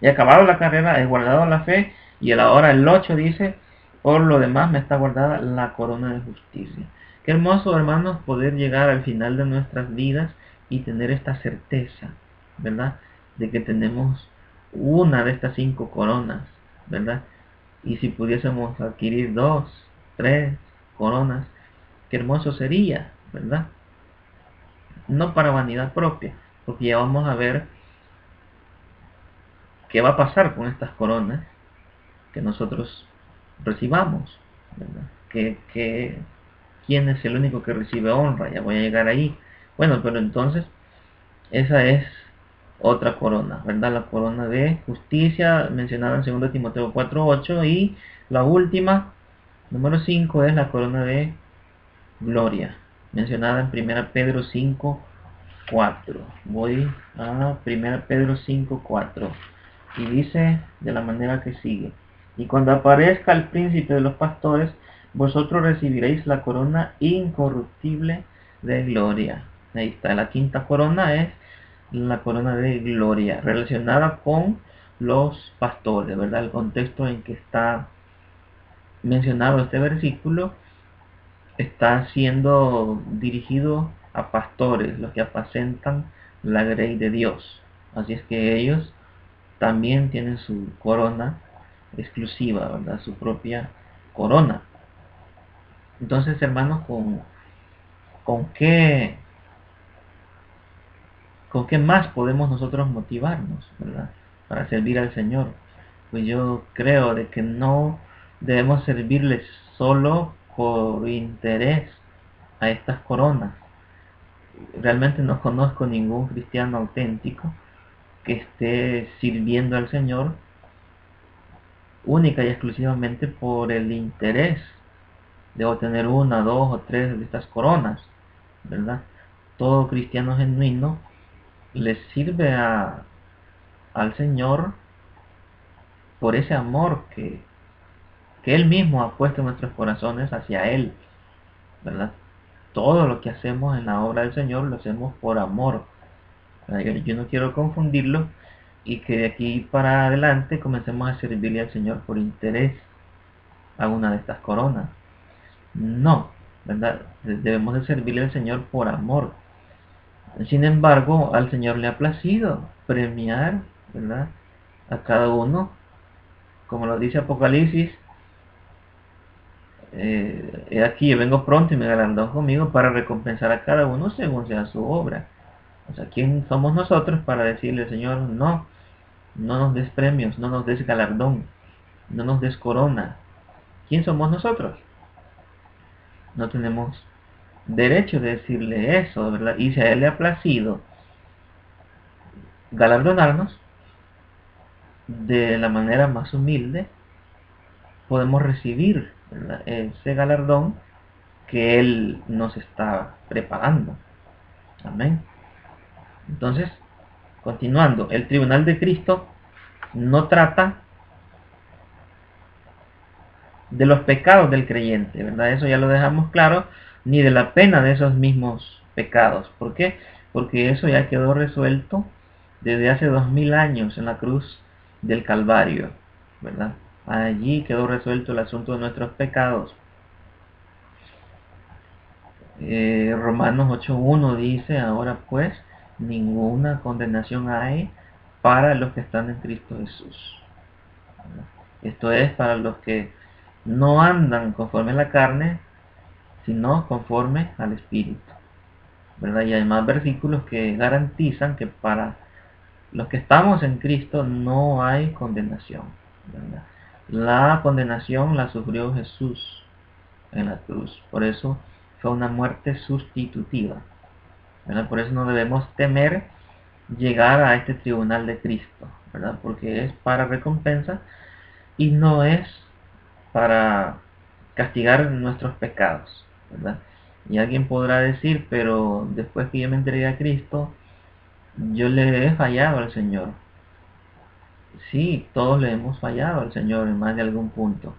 he acabado la carrera, he guardado la fe. Y ahora el 8 dice: por lo demás me está guardada la corona de justicia. Qué hermoso, hermanos, poder llegar al final de nuestras vidas y tener esta certeza, ¿verdad?, de que tenemos una de estas 5 coronas, ¿verdad? Y si pudiésemos adquirir 2, 3 coronas, qué hermoso sería, ¿verdad? No para vanidad propia, porque ya vamos a ver qué va a pasar con estas coronas que nosotros recibamos, ¿verdad? ¿Quién es el único que recibe honra? Ya voy a llegar ahí. Bueno, pero entonces esa es otra corona, ¿verdad? La corona de justicia mencionada en 2 Timoteo 4:8, y la última, número 5, es la corona de gloria, mencionada en 1 Pedro 5:4. Voy a 1 Pedro 5:4 y dice de la manera que sigue: y cuando aparezca el príncipe de los pastores, vosotros recibiréis la corona incorruptible de gloria. Ahí está, la quinta corona es la corona de gloria, relacionada con los pastores, ¿verdad? El contexto en que está mencionado este versículo está siendo dirigido a pastores, los que apacentan la grey de Dios. Así es que ellos también tienen su corona exclusiva, ¿verdad?, su propia corona. Entonces, hermanos, ¿con qué, con qué más podemos nosotros motivarnos, ¿verdad?, para servir al Señor? Pues yo creo de que no debemos servirles solo por interés a estas coronas. Realmente no conozco ningún cristiano auténtico que esté sirviendo al Señor única y exclusivamente por el interés de obtener una, dos o tres de estas coronas, ¿verdad? Todo cristiano genuino le sirve al Señor por ese amor que Él mismo ha puesto en nuestros corazones hacia Él, ¿verdad? Todo lo que hacemos en la obra del Señor lo hacemos por amor. Yo no quiero confundirlo y que de aquí para adelante comencemos a servirle al Señor por interés a una de estas coronas. No, ¿verdad? Debemos de servirle al Señor por amor. Sin embargo, al Señor le ha placido premiar, ¿verdad?, a cada uno, como lo dice Apocalipsis: he aquí yo vengo pronto y mi galardón conmigo para recompensar a cada uno según sea su obra. O sea, ¿quién somos nosotros para decirle al Señor: no, no nos des premios, no nos des galardón, no nos des corona? ¿Quién somos nosotros? No tenemos derecho de decirle eso, ¿verdad? Y si a Él le ha placido galardonarnos de la manera más humilde, podemos recibir, ¿verdad?, ese galardón que Él nos está preparando. Amén. Entonces, continuando, el tribunal de Cristo no trata de los pecados del creyente, ¿verdad? Eso ya lo dejamos claro, ni de la pena de esos mismos pecados. ¿Por qué? Porque eso ya quedó resuelto desde hace 2000 años en la cruz del Calvario, ¿verdad? Allí quedó resuelto el asunto de nuestros pecados. Romanos 8:1 dice: ahora pues, ninguna condenación hay para los que están en Cristo Jesús. Esto es, para los que no andan conforme a la carne, sino conforme al Espíritu, ¿verdad? Y hay más versículos que garantizan que para los que estamos en Cristo no hay condenación, ¿verdad? La condenación la sufrió Jesús en la cruz. Por eso fue una muerte sustitutiva, ¿verdad? Por eso no debemos temer llegar a este tribunal de Cristo, ¿verdad? Porque es para recompensa y no es para castigar nuestros pecados, ¿verdad? Y alguien podrá decir: pero después que yo me entregué a Cristo, yo le he fallado al Señor. Sí, todos le hemos fallado al Señor en más de algún punto.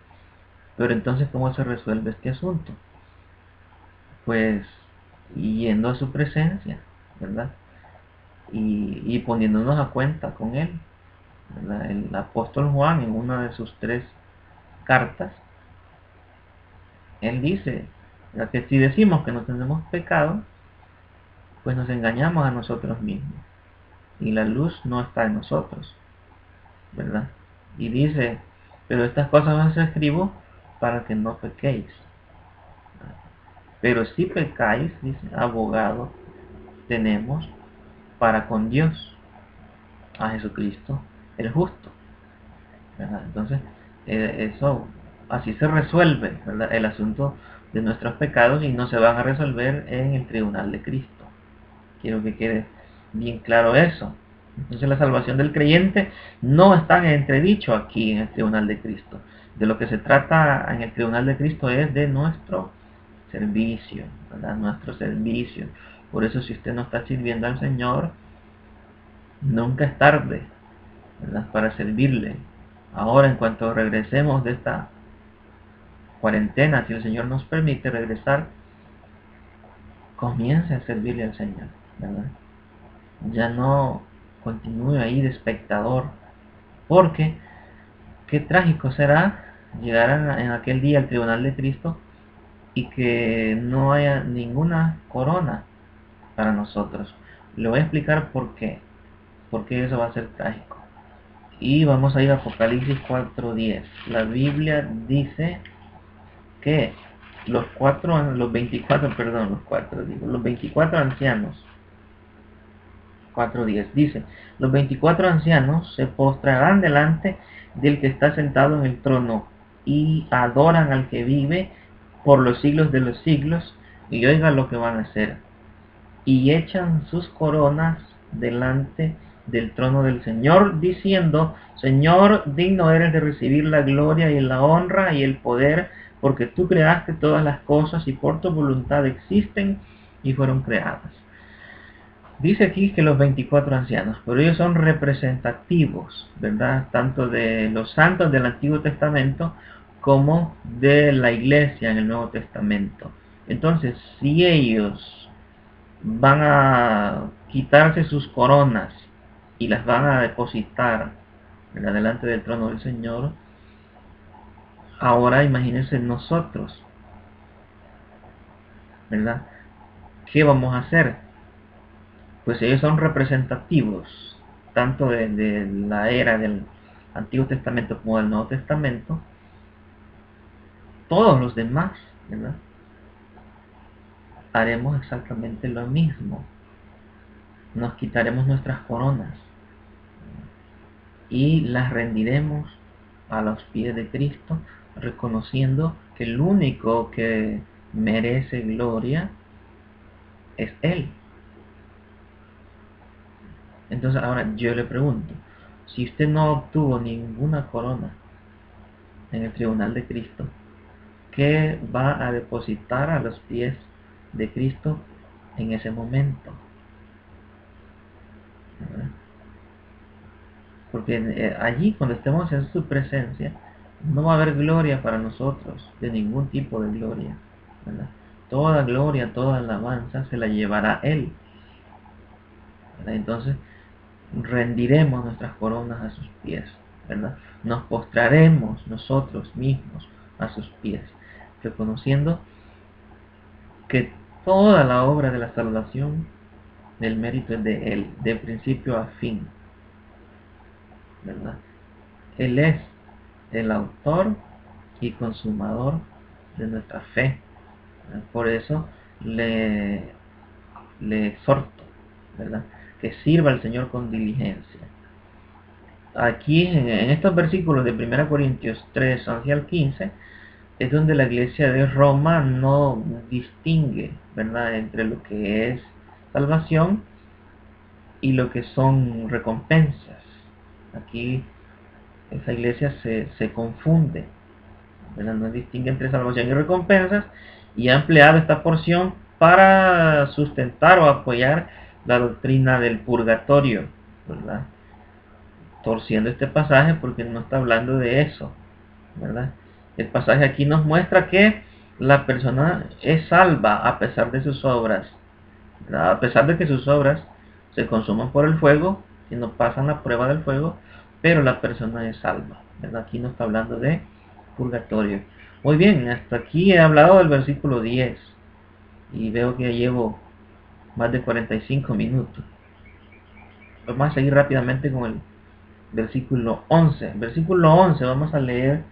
Pero entonces, ¿cómo se resuelve este asunto? Pues yendo a su presencia, ¿verdad? Y poniéndonos a cuenta con Él, ¿verdad? El apóstol Juan, en una de sus 3 cartas, él dice, ¿verdad?, que si decimos que no tenemos pecado, pues nos engañamos a nosotros mismos y la luz no está en nosotros, ¿verdad? Y dice: pero estas cosas os escribo para que no pequéis. Pero si pecáis, dice, abogado tenemos para con Dios, a Jesucristo el justo, ¿verdad? Entonces, eso, así se resuelve, ¿verdad?, el asunto de nuestros pecados, y no se van a resolver en el tribunal de Cristo. Quiero que quede bien claro eso. Entonces, la salvación del creyente no está en entredicho aquí en el tribunal de Cristo. De lo que se trata en el tribunal de Cristo es de nuestro servicio, ¿verdad? Nuestro servicio. Por eso, si usted no está sirviendo al Señor, nunca es tarde, ¿verdad?, para servirle. Ahora, en cuanto regresemos de esta cuarentena, si el Señor nos permite regresar, comience a servirle al Señor, ¿verdad? Ya no continúe ahí de espectador, porque qué trágico será llegar en aquel día al tribunal de Cristo y que no haya ninguna corona para nosotros. Le voy a explicar por qué, porque eso va a ser trágico. Y vamos a ir a Apocalipsis 4:10. La Biblia dice que los 24 ancianos, 4:10, dice: los 24 ancianos se postrarán delante del que está sentado en el trono y adoran al que vive por los siglos de los siglos. Y oigan lo que van a hacer: y echan sus coronas delante del trono del Señor, diciendo: Señor, digno eres de recibir la gloria y la honra y el poder, porque tú creaste todas las cosas y por tu voluntad existen y fueron creadas. Dice aquí que los 24 ancianos, pero ellos son representativos, ¿verdad?, tanto de los santos del Antiguo Testamento como de la iglesia en el Nuevo Testamento. Entonces, si ellos van a quitarse sus coronas y las van a depositar, ¿verdad?, delante del trono del Señor, ahora imagínense nosotros, ¿verdad? ¿Qué vamos a hacer? Pues ellos son representativos tanto de la era del Antiguo Testamento como del Nuevo Testamento. Todos los demás, ¿verdad?, haremos exactamente lo mismo. Nos quitaremos nuestras coronas y las rendiremos a los pies de Cristo, reconociendo que el único que merece gloria es Él. Entonces, ahora yo le pregunto: si usted no obtuvo ninguna corona en el tribunal de Cristo, ¿qué va a depositar a los pies de Cristo en ese momento? ¿Verdad? Porque allí, cuando estemos en su presencia, no va a haber gloria para nosotros, de ningún tipo de gloria, ¿verdad? Toda gloria, toda alabanza se la llevará Él, ¿verdad? Entonces rendiremos nuestras coronas a sus pies. ¿verdad? Nos postraremos nosotros mismos a sus pies, reconociendo que toda la obra de la salvación, el mérito es de Él, de principio a fin, ¿verdad? Él es el autor y consumador de nuestra fe. Por eso le exhorto, ¿verdad? Que sirva al Señor con diligencia. Aquí en estos versículos de 1 Corintios 3, 11 al 15, es donde la iglesia de Roma no distingue, ¿verdad?, entre lo que es salvación y lo que son recompensas. Aquí esa iglesia se confunde, ¿verdad? No distingue entre salvación y recompensas, y ha empleado esta porción para sustentar o apoyar la doctrina del purgatorio, ¿verdad? Torciendo este pasaje porque no está hablando de eso, ¿verdad? El pasaje aquí nos muestra que la persona es salva a pesar de sus obras, ¿verdad? A pesar de que sus obras se consuman por el fuego y no pasan la prueba del fuego, pero la persona es salva, ¿verdad? Aquí no está hablando de purgatorio. Muy bien, hasta aquí he hablado del versículo 10 y veo que llevo más de 45 minutos. Vamos a seguir rápidamente con el versículo 11. Versículo 11 vamos a leer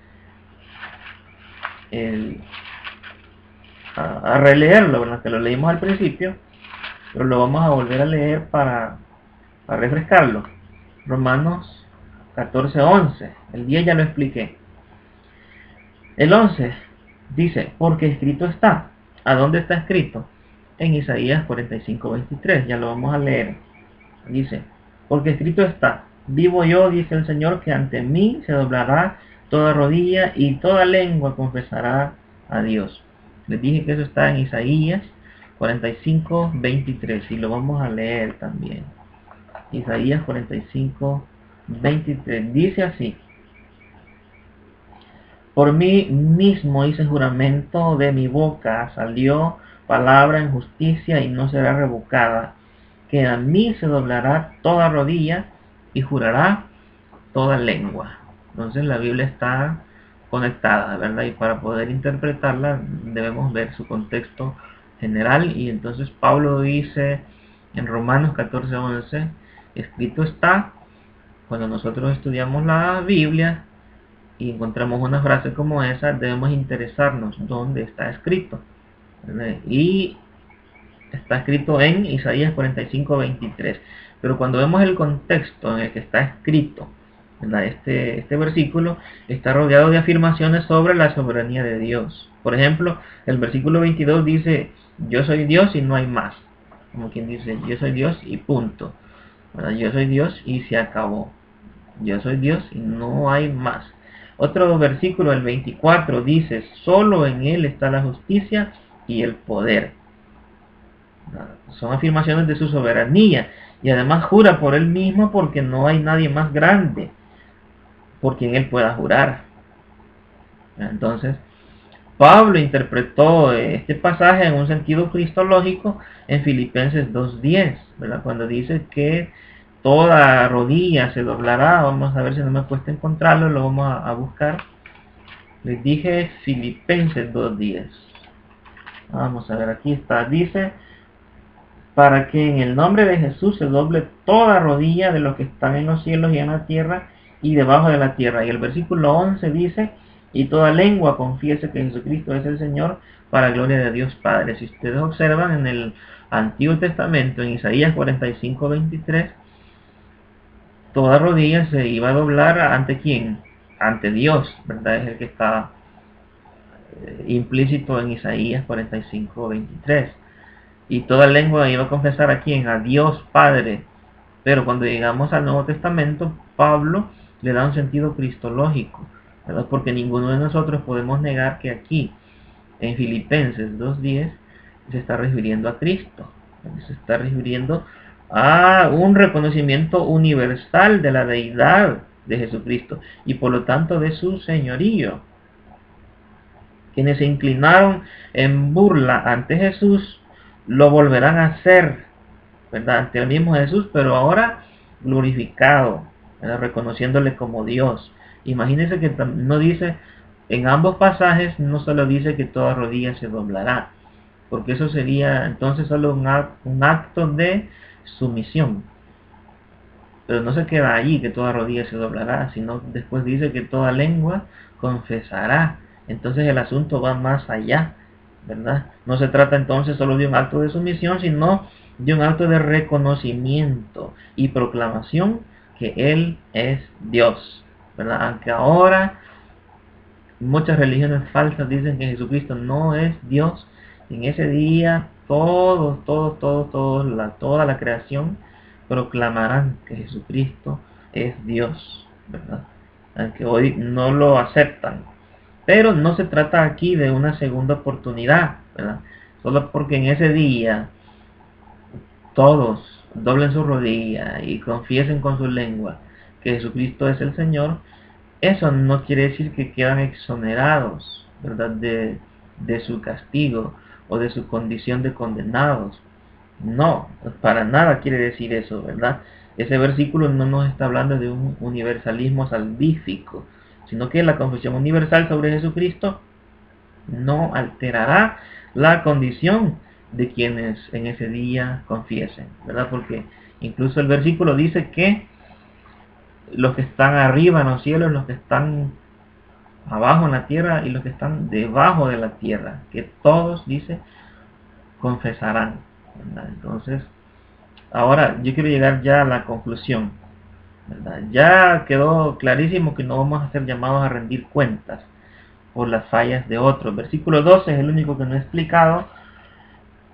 a releerlo, ¿verdad? Que lo leímos al principio, pero lo vamos a volver a leer para refrescarlo. Romanos 14:11. El 10 ya lo expliqué. El 11 dice, porque escrito está. ¿A dónde está escrito? En Isaías 45:23. Ya lo vamos a leer. Dice, porque escrito está, vivo yo, dice el Señor, que ante mí se doblará toda rodilla y toda lengua confesará a Dios. Les dije que eso está en Isaías 45:23 y lo vamos a leer también. Isaías 45:23 dice así: por mí mismo hice juramento, de mi boca salió palabra en justicia y no será revocada, que a mí se doblará toda rodilla y jurará toda lengua. Entonces la Biblia está conectada, ¿verdad? Y para poder interpretarla debemos ver su contexto general. Y entonces Pablo dice en Romanos 14:11, escrito está. Cuando nosotros estudiamos la Biblia y encontramos una frase como esa, debemos interesarnos dónde está escrito, ¿verdad? Y está escrito en Isaías 45:23. Pero cuando vemos el contexto en el que está escrito, ¿verdad?, este versículo está rodeado de afirmaciones sobre la soberanía de Dios. Por ejemplo, el versículo 22 dice, yo soy Dios y no hay más. Como quien dice, yo soy Dios y punto, ¿verdad? Yo soy Dios y se acabó. Yo soy Dios y no hay más. Otro versículo, el 24, dice, solo en Él está la justicia y el poder. Son afirmaciones de su soberanía, y además jura por Él mismo porque no hay nadie más grande por quien Él pueda jurar. Entonces, Pablo interpretó este pasaje en un sentido cristológico en Filipenses 2:10, ¿verdad? Cuando dice que toda rodilla se doblará. Vamos a ver si no me cuesta encontrarlo, lo vamos a buscar. Les dije Filipenses 2:10. Vamos a ver, aquí está. Dice, para que en el nombre de Jesús se doble toda rodilla de los que están en los cielos y en la tierra y debajo de la tierra. Y el versículo 11 dice, y toda lengua confiese que Jesucristo es el Señor, para gloria de Dios Padre. Si ustedes observan en el Antiguo Testamento, en Isaías 45:23, toda rodilla se iba a doblar ante quién, ante Dios, ¿verdad? Es el que está implícito en Isaías 45:23. Y toda lengua iba a confesar a quién, a Dios Padre. Pero cuando llegamos al Nuevo Testamento, Pablo le da un sentido cristológico, ¿verdad? Porque ninguno de nosotros podemos negar que aquí, en Filipenses 2:10, se está refiriendo a Cristo, se está refiriendo a un reconocimiento universal de la deidad de Jesucristo y por lo tanto de su señorío. Quienes se inclinaron en burla ante Jesús lo volverán a hacer, ¿verdad?, ante el mismo Jesús, pero ahora glorificado. ¿verdad? Reconociéndole como Dios. Imagínense que no dice, en ambos pasajes no solo dice que toda rodilla se doblará, porque eso sería entonces solo un acto de sumisión. Pero no se queda allí que toda rodilla se doblará, sino después dice que toda lengua confesará. Entonces el asunto va más allá, ¿verdad? No se trata entonces solo de un acto de sumisión, sino de un acto de reconocimiento y proclamación que Él es Dios, ¿verdad? Aunque ahora muchas religiones falsas dicen que Jesucristo no es Dios, en ese día toda la creación proclamarán que Jesucristo es Dios, ¿verdad? Aunque hoy no lo aceptan. Pero no se trata aquí de una segunda oportunidad, ¿verdad? Solo porque en ese día todos doblen su rodilla y confiesen con su lengua que Jesucristo es el Señor, eso no quiere decir que quedan exonerados, ¿verdad? De su castigo o de su condición de condenados. No, para nada quiere decir eso, ¿verdad? Ese versículo no nos está hablando de un universalismo salvífico, sino que la confesión universal sobre Jesucristo no alterará la condición de quienes en ese día confiesen, ¿verdad? Porque incluso el versículo dice que los que están arriba en los cielos, los que están abajo en la tierra y los que están debajo de la tierra, que todos, dice, confesarán, ¿verdad? Entonces, ahora yo quiero llegar ya a la conclusión, ¿verdad? Ya quedó clarísimo que no vamos a ser llamados a rendir cuentas por las fallas de otros. Versículo 12 es el único que no he explicado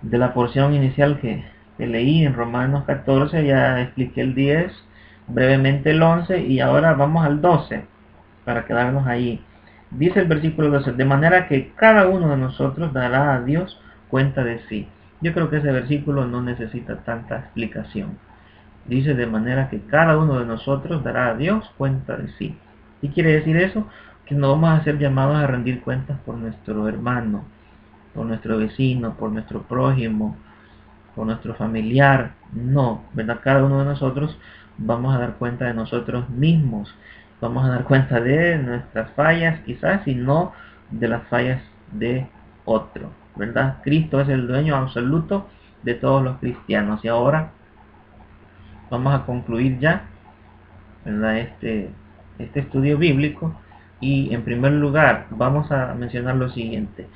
de la porción inicial que leí en Romanos 14. Ya expliqué el 10, brevemente el 11 y ahora vamos al 12 para quedarnos ahí. Dice el versículo 12, de manera que cada uno de nosotros dará a Dios cuenta de sí. Yo creo que ese versículo no necesita tanta explicación. Dice de manera que cada uno de nosotros dará a Dios cuenta de sí. ¿Qué quiere decir eso? Que no vamos a ser llamados a rendir cuentas por nuestro hermano, por nuestro vecino, por nuestro prójimo, por nuestro familiar. No, ¿verdad? Cada uno de nosotros vamos a dar cuenta de nosotros mismos. Vamos a dar cuenta de nuestras fallas, quizás, y no de las fallas de otro, ¿verdad? Cristo es el dueño absoluto de todos los cristianos. Y ahora vamos a concluir ya, ¿verdad? Este estudio bíblico. Y en primer lugar vamos a mencionar lo siguiente.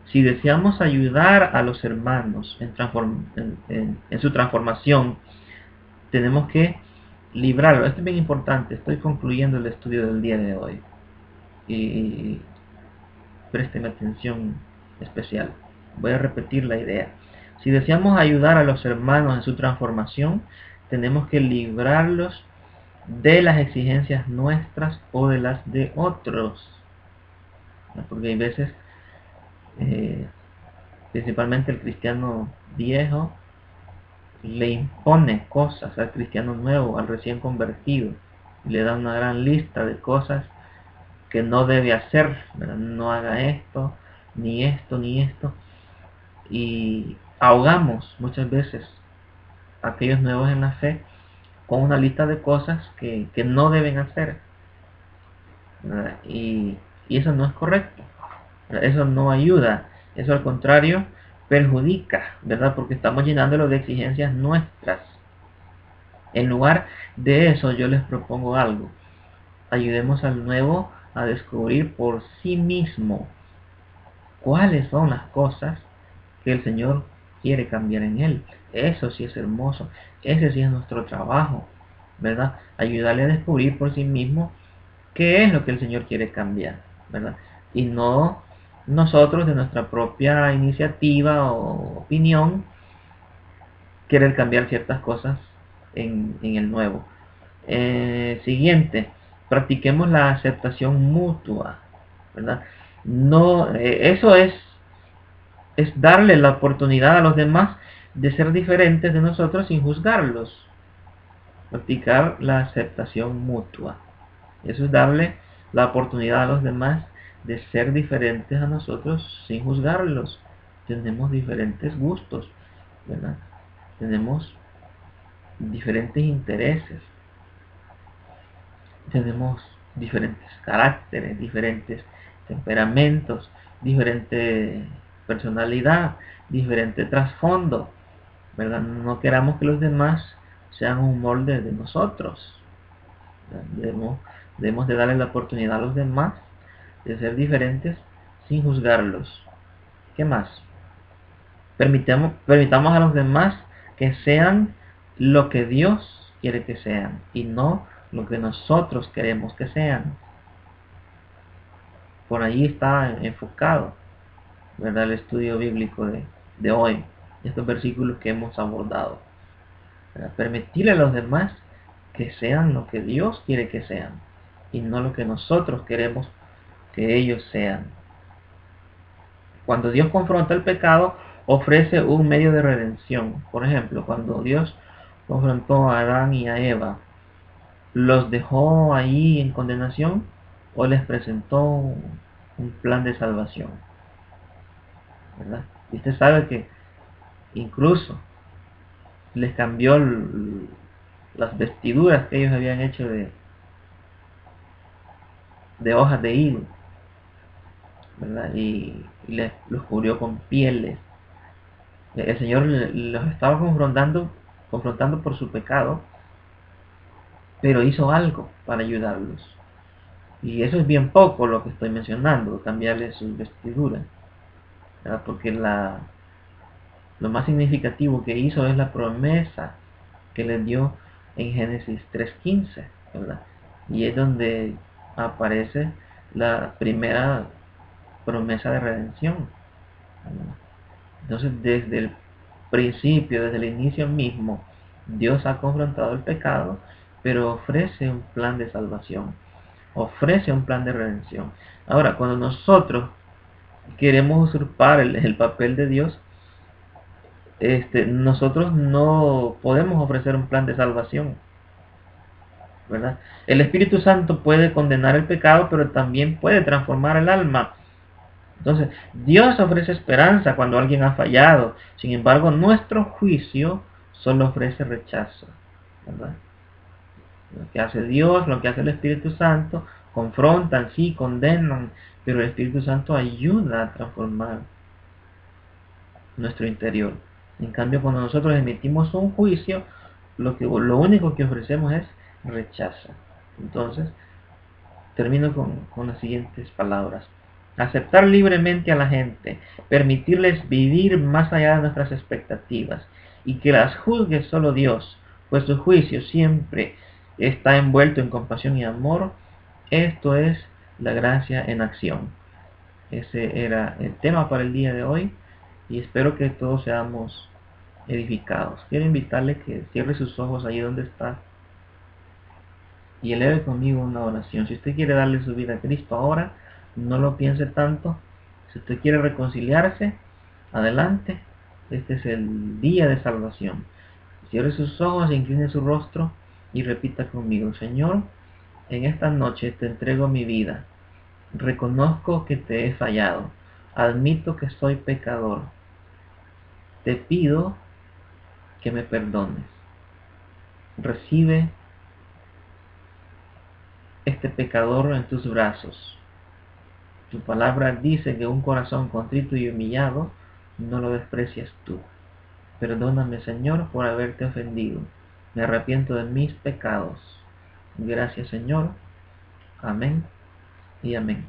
Si deseamos ayudar a los hermanos en su transformación, tenemos que librarlo. Esto es bien importante. Estoy concluyendo el estudio del día de hoy. Y présteme atención especial. Voy a repetir la idea. Si deseamos ayudar a los hermanos en su transformación, tenemos que librarlos de las exigencias nuestras o de las de otros. Porque hay veces, principalmente el cristiano viejo, le impone cosas al cristiano nuevo, al recién convertido, y le da una gran lista de cosas que no debe hacer, ¿verdad? No haga esto, ni esto, ni esto, y ahogamos muchas veces a aquellos nuevos en la fe con una lista de cosas que no deben hacer, ¿verdad? Y eso no es correcto, ¿verdad? Eso no ayuda, eso al contrario perjudica, ¿verdad? Porque estamos llenándolo de exigencias nuestras. En lugar de eso, yo les propongo algo. Ayudemos al nuevo a descubrir por sí mismo cuáles son las cosas que el Señor quiere cambiar en él. Eso sí es hermoso. Ese sí es nuestro trabajo, ¿verdad? Ayudarle a descubrir por sí mismo qué es lo que el Señor quiere cambiar, ¿verdad? Y no nosotros de nuestra propia iniciativa o opinión querer cambiar ciertas cosas en el nuevo. Siguiente, practiquemos la aceptación mutua, ¿verdad? No, eso es darle la oportunidad a los demás de ser diferentes de nosotros sin juzgarlos. Practicar la aceptación mutua. Eso es darle la oportunidad a los demás de ser diferentes a nosotros sin juzgarlos. Tenemos diferentes gustos, ¿verdad? Tenemos diferentes intereses. tenemos diferentes caracteres, diferentes temperamentos, diferente personalidad, diferente trasfondo, ¿verdad? No queramos que los demás sean un molde de nosotros. Debemos, debemos de darle la oportunidad a los demás de ser diferentes sin juzgarlos. ¿Qué más? Permitamos a los demás que sean lo que Dios quiere que sean y no lo que nosotros queremos que sean. Por ahí está enfocado, ¿verdad?, el estudio bíblico de hoy, estos versículos que hemos abordado. ¿Verdad? Permitirle a los demás que sean lo que Dios quiere que sean y no lo que nosotros queremos que ellos sean. Cuando Dios confronta el pecado, ofrece un medio de redención. Por ejemplo, cuando Dios confrontó a Adán y a Eva, ¿los dejó ahí en condenación o les presentó un plan de salvación? ¿Verdad? Y usted sabe que incluso les cambió las vestiduras que ellos habían hecho de hojas de hilo, ¿verdad? Y los cubrió con pieles. El Señor los estaba confrontando por su pecado, pero hizo algo para ayudarlos. Y eso es bien poco lo que estoy mencionando, cambiarles sus vestiduras, ¿verdad? Porque lo más significativo que hizo es la promesa que les dio en Génesis 3:15, ¿verdad? Y es donde aparece la primera promesa de redención, ¿verdad? Entonces, desde el principio, desde el inicio mismo, Dios ha confrontado el pecado, pero ofrece un plan de salvación, ofrece un plan de redención. Ahora, cuando nosotros queremos usurpar el papel de Dios, nosotros no podemos ofrecer un plan de salvación, ¿verdad? El Espíritu Santo puede condenar el pecado, pero también puede transformar el alma. Entonces, Dios ofrece esperanza cuando alguien ha fallado. Sin embargo, nuestro juicio solo ofrece rechazo, ¿verdad? Lo que hace Dios, lo que hace el Espíritu Santo, confrontan, sí, condenan, pero el Espíritu Santo ayuda a transformar nuestro interior. En cambio, cuando nosotros emitimos un juicio, lo único que ofrecemos es rechazo. Entonces, termino con las siguientes palabras. Aceptar libremente a la gente, permitirles vivir más allá de nuestras expectativas y que las juzgue solo Dios, pues su juicio siempre está envuelto en compasión y amor. Esto es la gracia en acción. Ese era el tema para el día de hoy y espero que todos seamos edificados. Quiero invitarle que cierre sus ojos ahí donde está y eleve conmigo una oración. Si usted quiere darle su vida a Cristo ahora, no lo piense tanto. Si usted quiere reconciliarse, adelante. Este es el día de salvación. Cierre sus ojos, incline su rostro y repita conmigo: Señor, en esta noche te entrego mi vida. Reconozco que te he fallado. Admito que soy pecador. Te pido que me perdones. Recibe este pecador en tus brazos. Tu palabra dice que un corazón contrito y humillado no lo desprecias tú. Perdóname, Señor, por haberte ofendido. Me arrepiento de mis pecados. Gracias, Señor. Amén y amén.